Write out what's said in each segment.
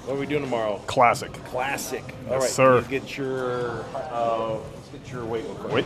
What are we doing tomorrow? Classic. Classic. All Yes, right. Can you sir. get your let's get your weight real quick. Wait.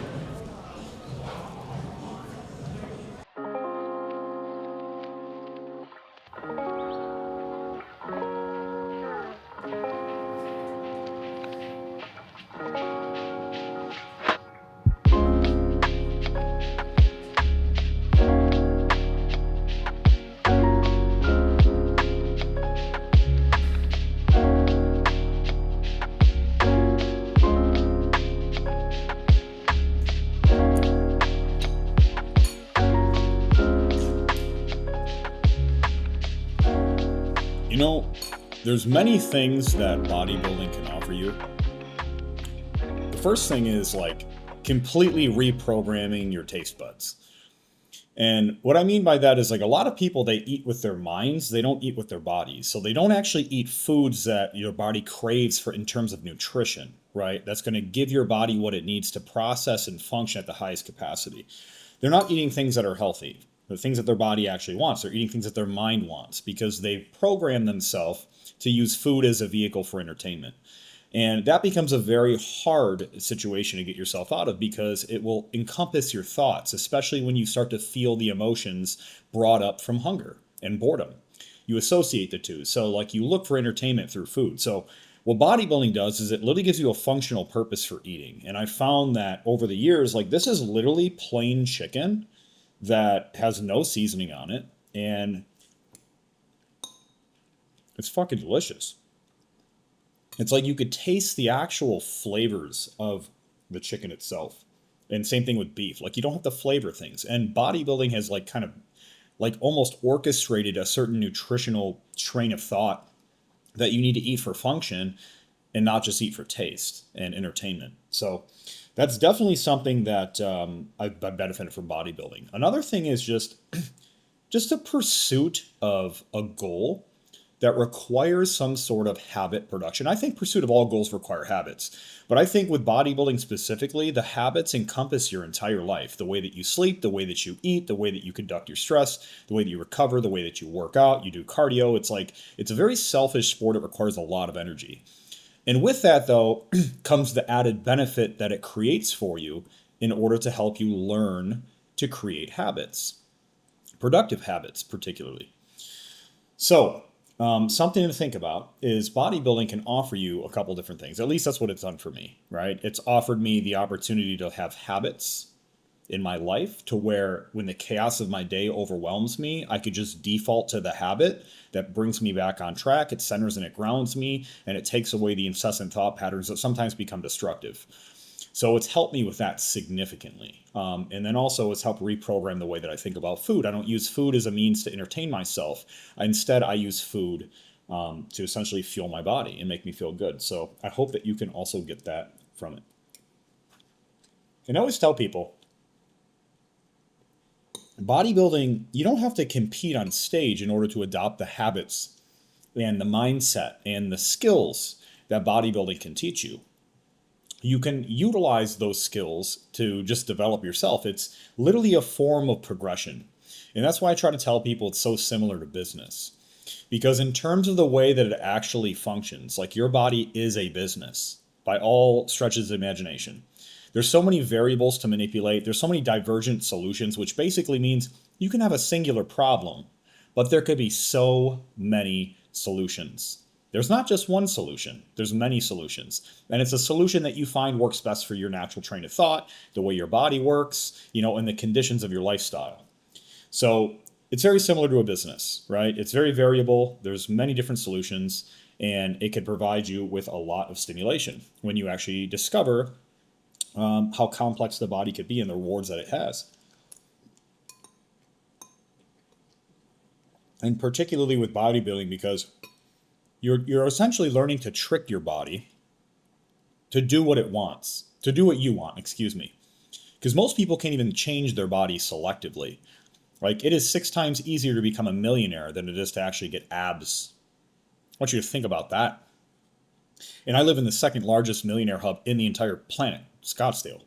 You know, there's many things that bodybuilding can offer you. The first thing is like completely reprogramming your taste buds. And what I mean by that is like a lot of people, they eat with their minds, they don't eat with their bodies. So they don't actually eat foods that your body craves for in terms of nutrition, right? That's going to give your body what it needs to process and function at the highest capacity. They're not eating things that are healthy, the things that their body actually wants. They're eating things that their mind wants because they've programmed themselves to use food as a vehicle for entertainment. And that becomes a very hard situation to get yourself out of because it will encompass your thoughts, especially when you start to feel the emotions brought up from hunger and boredom. You associate the two. So, like, you look for entertainment through food. So, what bodybuilding does is it literally gives you a functional purpose for eating. And I found that over the years, like, this is literally plain chicken that has no seasoning on it. And it's fucking delicious. It's like you could taste the actual flavors of the chicken itself. And same thing with beef. Like you don't have to flavor things. And bodybuilding has like kind of like almost orchestrated a certain nutritional train of thought that you need to eat for function and not just eat for taste and entertainment. So that's definitely something that I've benefited from bodybuilding. Another thing is just a pursuit of a goal that requires some sort of habit production. I think pursuit of all goals require habits. But I think with bodybuilding specifically, the habits encompass your entire life. The way that you sleep, the way that you eat, the way that you conduct your stress, the way that you recover, the way that you work out, you do cardio. It's like, it's a very selfish sport. It requires a lot of energy. And with that, though, comes the added benefit that it creates for you in order to help you learn to create habits, productive habits, particularly. So, something to think about is bodybuilding can offer you a couple different things. At least that's what it's done for me, right? It's offered me the opportunity to have habits in my life to where when the chaos of my day overwhelms me, I could just default to the habit that brings me back on track. It centers and it grounds me, and it takes away the incessant thought patterns that sometimes become destructive. So it's helped me with that significantly. And then also it's helped reprogram the way that I think about food. I don't use food as a means to entertain myself. Instead, I use food to essentially fuel my body and make me feel good. So I hope that you can also get that from it. And I always tell people bodybuilding, you don't have to compete on stage in order to adopt the habits and the mindset and the skills that bodybuilding can teach you. You can utilize those skills to just develop yourself. It's literally a form of progression. And that's why I try to tell people it's so similar to business. Because in terms of the way that it actually functions, like your body is a business by all stretches of imagination. There's so many variables to manipulate. There's so many divergent solutions, which basically means you can have a singular problem, but there could be so many solutions. There's not just one solution, there's many solutions. And it's a solution that you find works best for your natural train of thought, the way your body works, and the conditions of your lifestyle. So it's very similar to a business, right? It's very variable. There's many different solutions, and it can provide you with a lot of stimulation when you actually discover how complex the body could be and the rewards that it has. And particularly with bodybuilding, because you're essentially learning to trick your body to do what it wants, to do what you want, excuse me. Because most people can't even change their body selectively. Like, it is 6 times easier to become a millionaire than it is to actually get abs. I want you to think about that. And I live in the second largest millionaire hub in the entire planet, Scottsdale.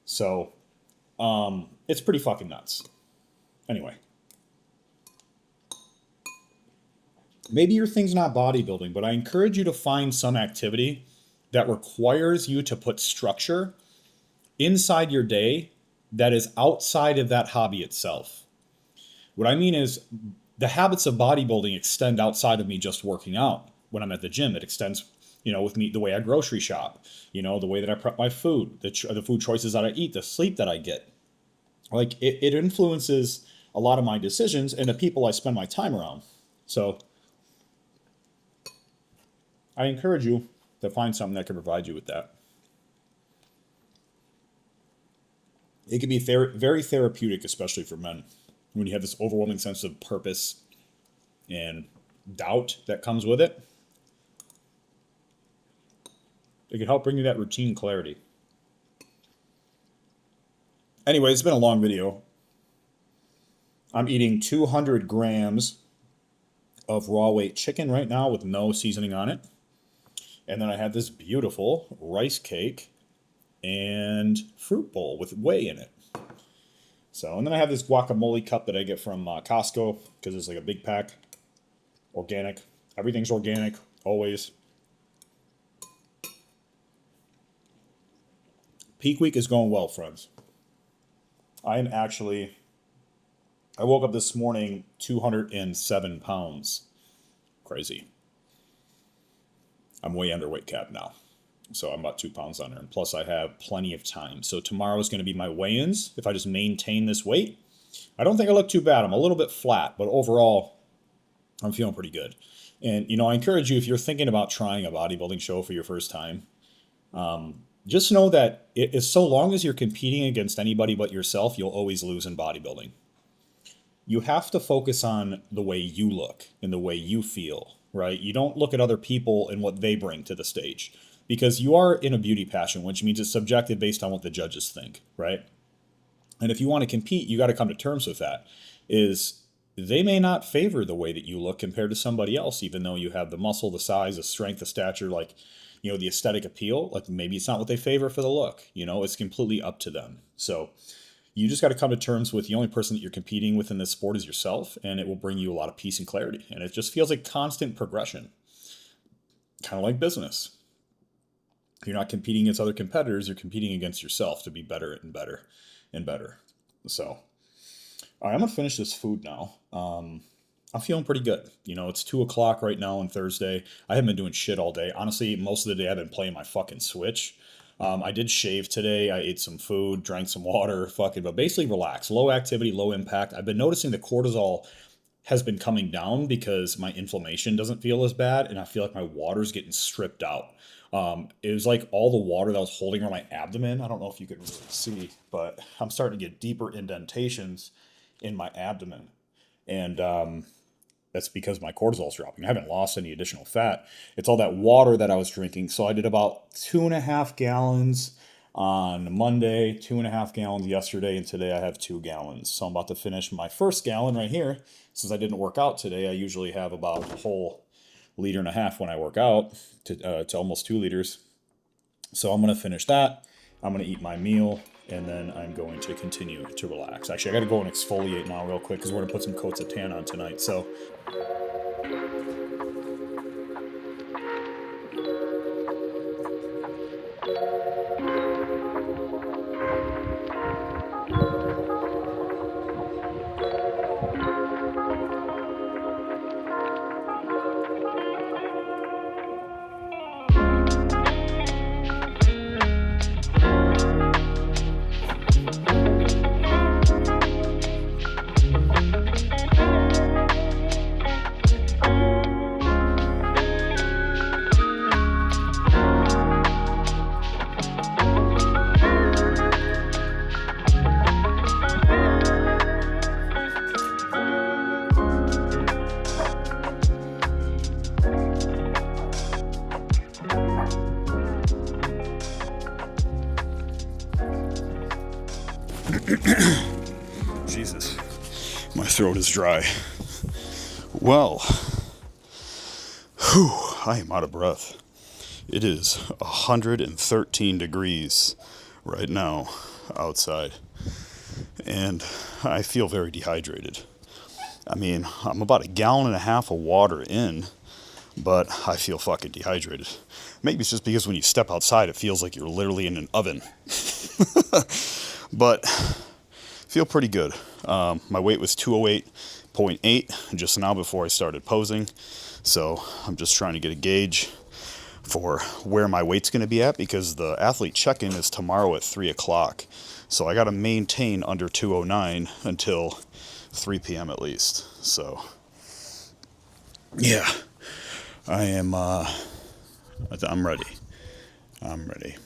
So, it's pretty fucking nuts. Anyway, maybe your thing's not bodybuilding, but I encourage you to find some activity that requires you to put structure inside your day that is outside of that hobby itself. What I mean is the habits of bodybuilding extend outside of me just working out. When I'm at the gym, it extends, with me, the way I grocery shop, the way that I prep my food, the food choices that I eat, the sleep that I get. Like it influences a lot of my decisions and the people I spend my time around. So I encourage you to find something that can provide you with that. It can be very therapeutic, especially for men, when you have this overwhelming sense of purpose and doubt that comes with it. It can help bring you that routine clarity. Anyway, it's been a long video. I'm eating 200 grams of raw weight chicken right now with no seasoning on it. And then I had this beautiful rice cake and fruit bowl with whey in it. So, and then I have this guacamole cup that I get from Costco because it's like a big pack. Organic. Everything's organic, always. Peak week is going well, friends. I woke up this morning 207 pounds. Crazy. I'm way underweight cap now. So I'm about 2 pounds under. And plus I have plenty of time. So tomorrow is going to be my weigh-ins. If I just maintain this weight, I don't think I look too bad. I'm a little bit flat, but overall, I'm feeling pretty good. And, I encourage you, if you're thinking about trying a bodybuilding show for your first time, just know that it is so long as you're competing against anybody but yourself, you'll always lose in bodybuilding. You have to focus on the way you look and the way you feel, right? You don't look at other people and what they bring to the stage because you are in a beauty pageant, which means it's subjective based on what the judges think, right? And if you want to compete, you got to come to terms with that. Is they may not favor the way that you look compared to somebody else, even though you have the muscle, the size, the strength, the stature, like, the aesthetic appeal. Like maybe it's not what they favor for the look, it's completely up to them. So you just got to come to terms with the only person that you're competing with in this sport is yourself, and it will bring you a lot of peace and clarity. And it just feels like constant progression, kind of like business. You're not competing against other competitors, you're competing against yourself to be better and better and better. So, all right, I'm going to finish this food now. I'm feeling pretty good. It's 2:00 right now on Thursday. I haven't been doing shit all day. Honestly, most of the day I've been playing my fucking Switch. I did shave today. I ate some food, drank some water, but basically relax. Low activity, low impact. I've been noticing the cortisol has been coming down because my inflammation doesn't feel as bad, and I feel like my water's getting stripped out. It was like all the water that was holding around my abdomen. I don't know if you could really see, but I'm starting to get deeper indentations in my abdomen. And that's because my cortisol's dropping. I haven't lost any additional fat. It's all that water that I was drinking. So I did about 2.5 gallons on Monday, 2.5 gallons yesterday, and today I have 2 gallons. So I'm about to finish my first gallon right here. Since I didn't work out today, I usually have about a whole 1.5 liters when I work out to almost 2 liters. So I'm going to finish that. I'm going to eat my meal, and then I'm going to continue to relax. Actually, I got to go and exfoliate now real quick because we're going to put some coats of tan on tonight. So Jesus, my throat is dry. Well, I am out of breath. It is 113 degrees right now outside, and I feel very dehydrated. I mean, I'm about 1.5 gallons of water in, but I feel fucking dehydrated. Maybe it's just because when you step outside, it feels like you're literally in an oven. But feel pretty good. My weight was 208.8 just now before I started posing. So I'm just trying to get a gauge for where my weight's going to be at, because the athlete check-in is tomorrow at 3 o'clock. So I got to maintain under 209 until 3 p.m. at least. So yeah, I am, I'm ready. I'm ready.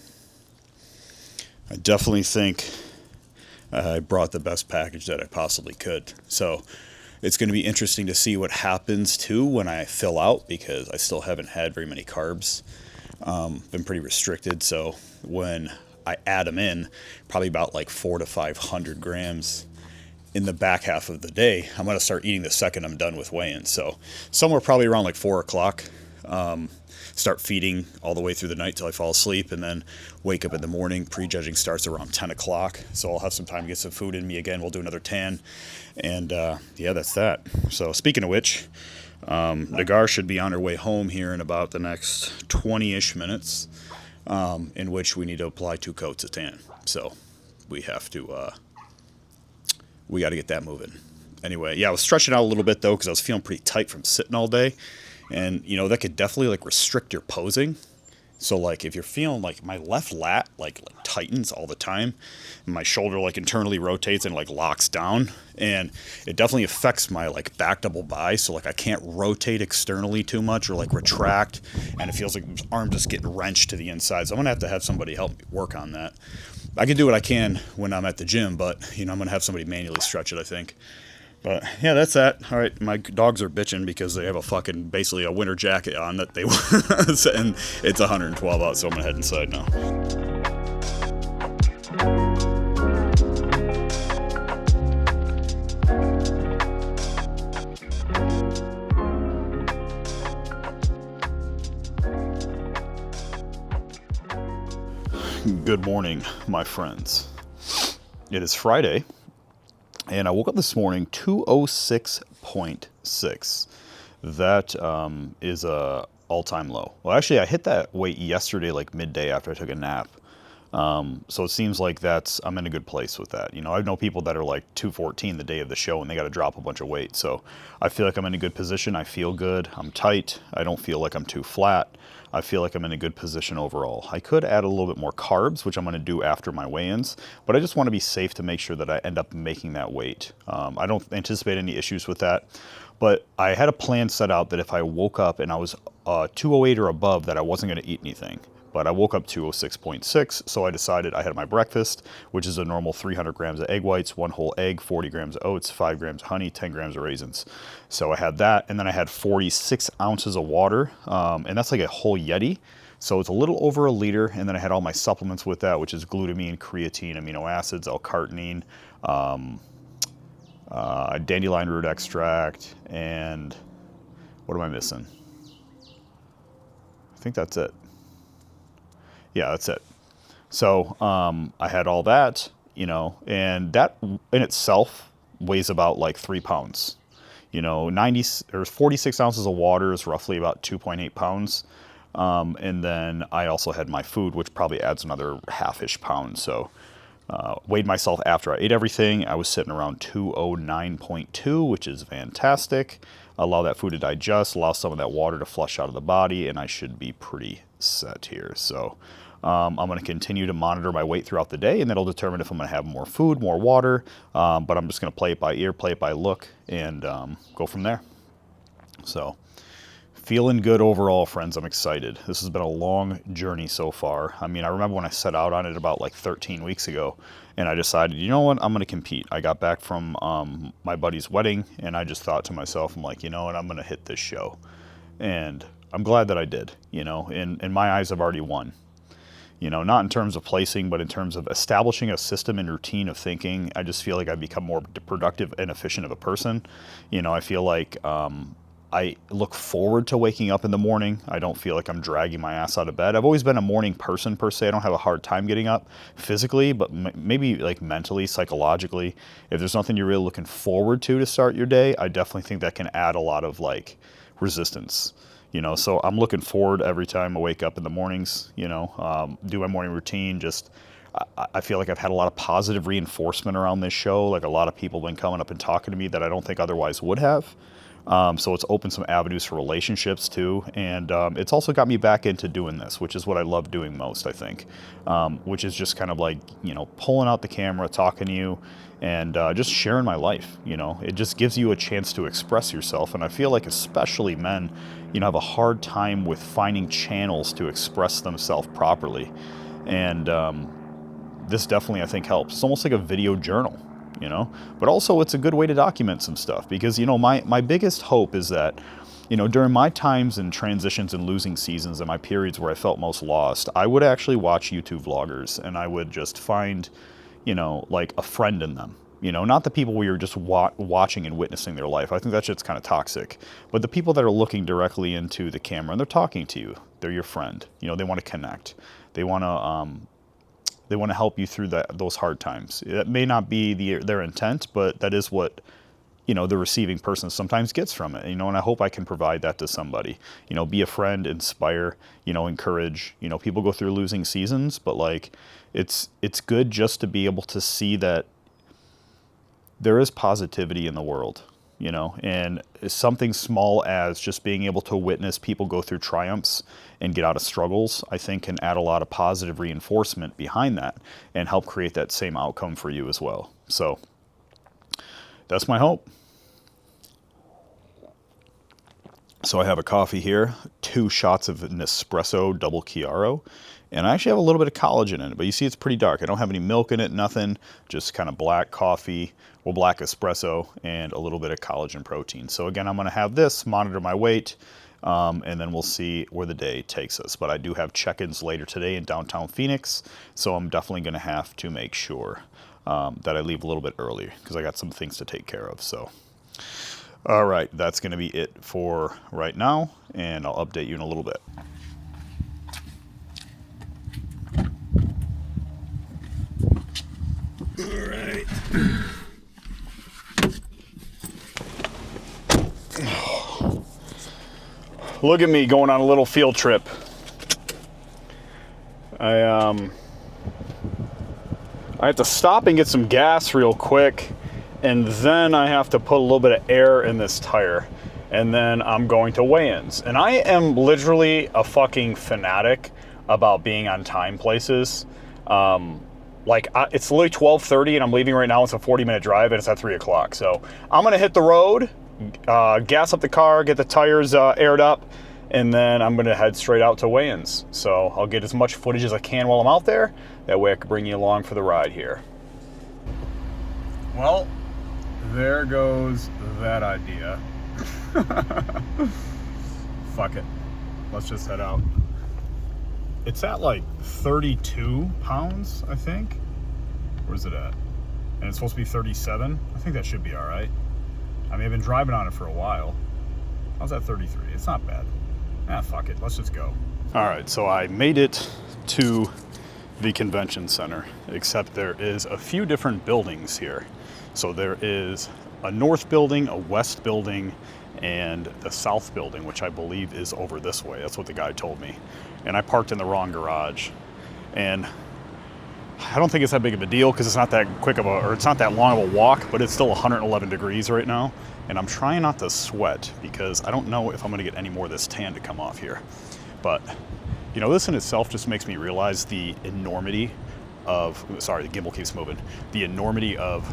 I definitely think I brought the best package that I possibly could. So it's going to be interesting to see what happens too when I fill out, because I still haven't had very many carbs. Been pretty restricted. So when I add them in, probably about like 400 to 500 grams in the back half of the day, I'm going to start eating the second I'm done with weigh-in. So somewhere probably around like 4 o'clock, start feeding all the way through the night till I fall asleep, and then wake up in the morning. Prejudging starts around 10 o'clock. So I'll have some time to get some food in me again. We'll do another tan. And yeah, that's that. So speaking of which, Nagar should be on her way home here in about the next 20-ish minutes, in which we need to apply 2 coats of tan. So we have to, we got to get that moving. Anyway, yeah, I was stretching out a little bit though, because I was feeling pretty tight from sitting all day. And, you know, that could definitely like restrict your posing. So like if you're feeling like my left lat like tightens all the time, and my shoulder like internally rotates and like locks down, and it definitely affects my like back double bi. So like I can't rotate externally too much or like retract, and it feels like my arm just getting wrenched to the inside. So I'm gonna have somebody help me work on that. I can do what I can when I'm at the gym, but you know, I'm gonna have somebody manually stretch it, I think. But yeah, that's that. All right, my dogs are bitching because they have a fucking basically a winter jacket on that they and it's 112 out, so I'm gonna head inside now. Good morning, my friends. It is Friday. And I woke up this morning 206.6. That is a all-time low. Well, actually, I hit that weight yesterday, like midday after I took a nap. So it seems like I'm in a good place with that. You know, I know people that are like 214 the day of the show and they got to drop a bunch of weight. So I feel like I'm in a good position. I feel good. I'm tight. I don't feel like I'm too flat. I feel like I'm in a good position overall. I could add a little bit more carbs, which I'm going to do after my weigh-ins, but I just want to be safe to make sure that I end up making that weight. I don't anticipate any issues with that, but I had a plan set out that if I woke up and I was 208 or above, that I wasn't going to eat anything. But I woke up 206.6, so I decided I had my breakfast, which is a normal 300 grams of egg whites, 1 whole egg, 40 grams of oats, 5 grams of honey, 10 grams of raisins. So I had that, and then I had 46 ounces of water, and that's like a whole Yeti. So it's a little over a liter, and then I had all my supplements with that, which is glutamine, creatine, amino acids, L-carnitine, dandelion root extract, and what am I missing? I think that's it. Yeah, that's it. So I had all that, you know, and that in itself weighs about like 3 pounds. You know, 46 ounces of water is roughly about 2.8 pounds. And then I also had my food, which probably adds another half-ish pound. So weighed myself after I ate everything. I was sitting around 209.2, which is fantastic. Allow that food to digest, allow some of that water to flush out of the body, and I should be pretty set here. So I'm going to continue to monitor my weight throughout the day, and that'll determine if I'm going to have more food, more water, but I'm just going to play it by ear, play it by look, and go from there. So feeling good overall, friends. I'm excited. This has been a long journey so far. I mean, I remember when I set out on it about like 13 weeks ago, and I decided, you know what, I'm going to compete. I got back from my buddy's wedding, and I just thought to myself, I'm like, you know what, I'm going to hit this show. And I'm glad that I did. You know, in my eyes, I've already won. You know, not in terms of placing, but in terms of establishing a system and routine of thinking. I just feel like I've become more productive and efficient of a person. You know, I feel like I look forward to waking up in the morning. I don't feel like I'm dragging my ass out of bed. I've always been a morning person per se. I don't have a hard time getting up physically, but maybe like mentally, psychologically. If there's nothing you're really looking forward to start your day, I definitely think that can add a lot of like resistance. You know, so I'm looking forward every time I wake up in the mornings, you know, do my morning routine. Just, I feel like I've had a lot of positive reinforcement around this show. Like a lot of people have been coming up and talking to me that I don't think otherwise would have. So it's opened some avenues for relationships too. And it's also got me back into doing this, which is what I love doing most, I think, which is just kind of like, you know, pulling out the camera, talking to you, and just sharing my life. You know, it just gives you a chance to express yourself. And I feel like especially men, you know, have a hard time with finding channels to express themselves properly. And this definitely, I think, helps. It's almost like a video journal, you know, but also it's a good way to document some stuff because, you know, my biggest hope is that, you know, during my times and transitions and losing seasons and my periods where I felt most lost, I would actually watch YouTube vloggers and I would just find, you know, like a friend in them. You know, not the people where you're just watching and witnessing their life. I think that shit's kind of toxic. But the people that are looking directly into the camera and they're talking to you, they're your friend. You know, they want to connect. They want to help you through those hard times. It may not be their intent, but that is what, you know, the receiving person sometimes gets from it. You know, and I hope I can provide that to somebody. You know, be a friend, inspire, you know, encourage. You know, people go through losing seasons, but like, it's good just to be able to see that there is positivity in the world, you know, and something small as just being able to witness people go through triumphs and get out of struggles, I think can add a lot of positive reinforcement behind that and help create that same outcome for you as well. So that's my hope. So I have a coffee here, 2 shots of Nespresso Double Chiaro, and I actually have a little bit of collagen in it, but you see it's pretty dark. I don't have any milk in it, nothing, just kind of black coffee, well, black espresso, and a little bit of collagen protein. So again, I'm gonna have this, monitor my weight, and then we'll see where the day takes us. But I do have check-ins later today in downtown Phoenix, so I'm definitely gonna have to make sure that I leave a little bit early because I got some things to take care of, so. All right, that's going to be it for right now, and I'll update you in a little bit. All right. Look at me going on a little field trip. I have to stop and get some gas real quick. And then I have to put a little bit of air in this tire. And then I'm going to weigh-ins. And I am literally a fucking fanatic about being on time places. It's literally 12:30 and I'm leaving right now. It's a 40-minute drive and it's at 3 o'clock. So I'm going to hit the road, gas up the car, get the tires aired up, and then I'm going to head straight out to weigh-ins. So I'll get as much footage as I can while I'm out there. That way I can bring you along for the ride here. Well, there goes that idea. Fuck it. Let's just head out. It's at like 32 pounds, I think. Where's it at? And it's supposed to be 37. I think that should be all right. I mean, I've been driving on it for a while. How's that 33? It's not bad. Fuck it. Let's just go. All right, so I made it to the convention center, except there is a few different buildings here. So there is a north building, a west building, and the south building, which I believe is over this way. That's what the guy told me. And I parked in the wrong garage. And I don't think it's that big of a deal because it's not that it's not that long of a walk, but it's still 111 degrees right now. And I'm trying not to sweat because I don't know if I'm gonna get any more of this tan to come off here. But, you know, this in itself just makes me realize the enormity of, sorry, the gimbal keeps moving, the enormity of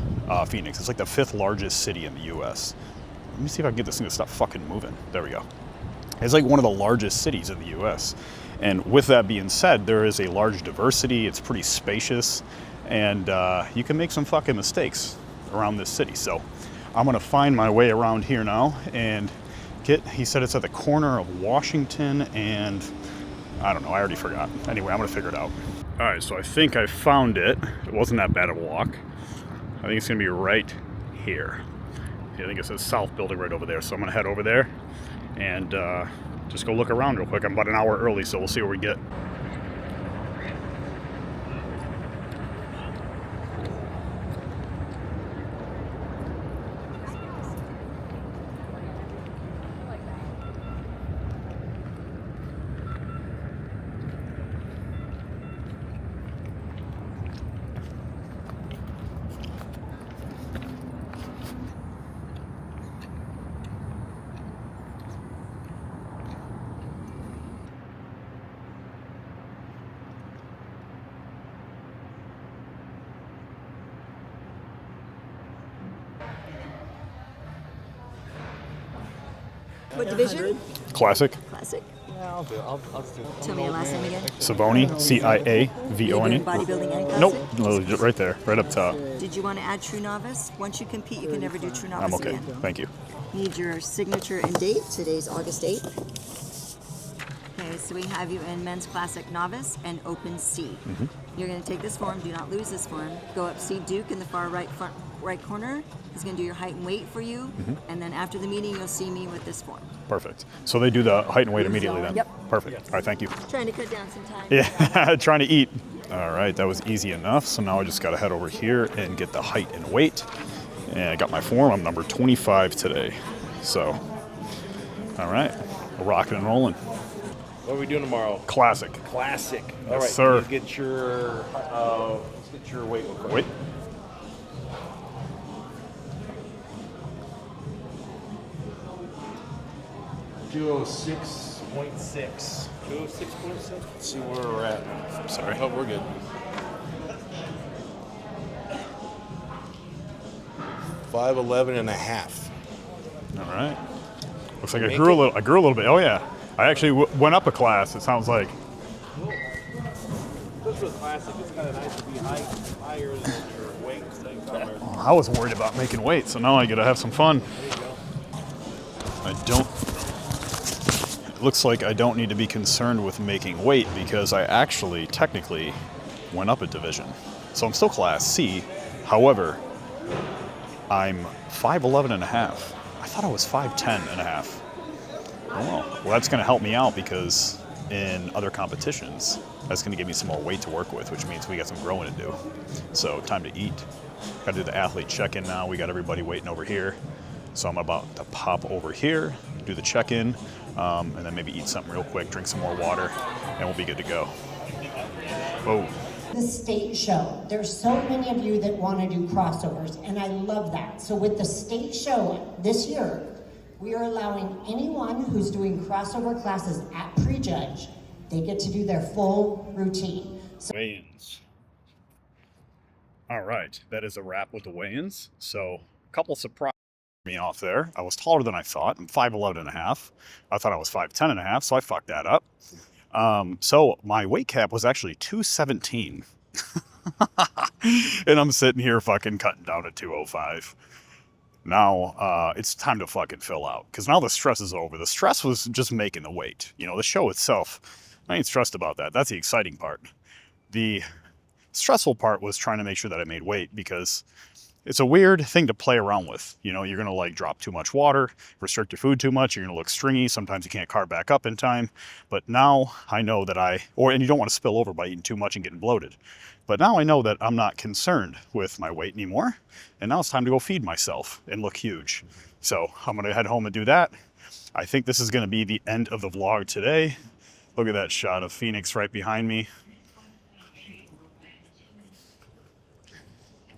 Phoenix. It's like the 5th largest city in the US. Let me see if I can get this thing to stop fucking moving. There we go. It's like one of the largest cities in the US. And with that being said, there is a large diversity, it's pretty spacious, and you can make some fucking mistakes around this city. So I'm gonna find my way around here now and he said it's at the corner of Washington and I don't know, I already forgot. Anyway, I'm gonna figure it out. All right, so I think I found it. It wasn't that bad of a walk. I think it's gonna be right here. I think it says South Building right over there. So I'm gonna head over there and just go look around real quick. I'm about an hour early, so we'll see what we get. What division? Classic. Classic. Yeah, I'll do it. I'll do it. Tell me your last name again. Savoni, You Ciavone. doing bodybuilding and classic? Nope, no, right there, right up top. Did you want to add True Novice? Once you compete, you can never do True Novice I'm okay, again. thank you. Need your signature and date. Today's August 8th. Okay, so we have you in Men's Classic Novice and Open C. You're going to take this form. Do not lose this form. Go up, see Duke in the far right front right corner. He's going to do your height and weight for you. And then after the meeting, you'll see me with this form. Perfect. So they do the height and weight immediately then? Yep. Perfect. All right, thank you. Trying to cut down some time. Yeah, trying to eat. All right, that was easy enough. So now I just got to head over here and get the height and weight. And I got my form. I'm number 25 today. So, all right, we're rocking and rolling. What are we doing tomorrow? Classic. Classic. All Yes, right, sir. let's get your weight real quick. Wait. Duo 6.6. Duo 6.6. Let's see where we're at. Sorry. Oh, we're good. 5'11" and a half. All right. Looks like I Make grew a it? little. I grew a little bit. Oh yeah. I actually went up a class. It sounds like. This was classic. It's kind of nice to be higher than your weight. I was worried about making weight, so now I get to have some fun. There you go. I don't. It looks like I don't need to be concerned with making weight because I actually technically went up a division. So I'm still class C. However, I'm 5'11" and a half. I thought I was 5'10" and a half. Oh, well, that's going to help me out because in other competitions, that's going to give me some more weight to work with, which means we got some growing to do. So time to eat. Got to do the athlete check-in now. We got everybody waiting over here. So I'm about to pop over here, do the check-in, and then maybe eat something real quick, drink some more water, and we'll be good to go. Whoa. The state show. There's so many of you that want to do crossovers, and I love that. So with the state show this year, we are allowing anyone who's doing crossover classes at prejudge, they get to do their full routine. So Weigh-ins. All right, that is a wrap with the weigh-ins. So a couple surprises me off there. I was taller than I thought. I'm 5'11" and a half. I thought I was 5'10" and a half, so I fucked that up. So my weight cap was actually 217. And I'm sitting here fucking cutting down to 205. Now, it's time to fucking fill out. Because now the stress is over. The stress was just making the weight. You know, the show itself, I ain't stressed about that. That's the exciting part. The stressful part was trying to make sure that I made weight because it's a weird thing to play around with. You know, you're going to like drop too much water, restrict your food too much. You're going to look stringy. Sometimes you can't carb back up in time. But now I know that and you don't want to spill over by eating too much and getting bloated. But now I know that I'm not concerned with my weight anymore. And now it's time to go feed myself and look huge. So I'm going to head home and do that. I think this is going to be the end of the vlog today. Look at that shot of Phoenix right behind me.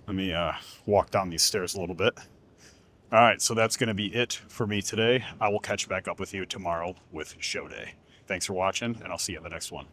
Let me walk down these stairs a little bit. All right, so that's going to be it for me today. I will catch back up with you tomorrow with show day. Thanks for watching, and I'll see you in the next one.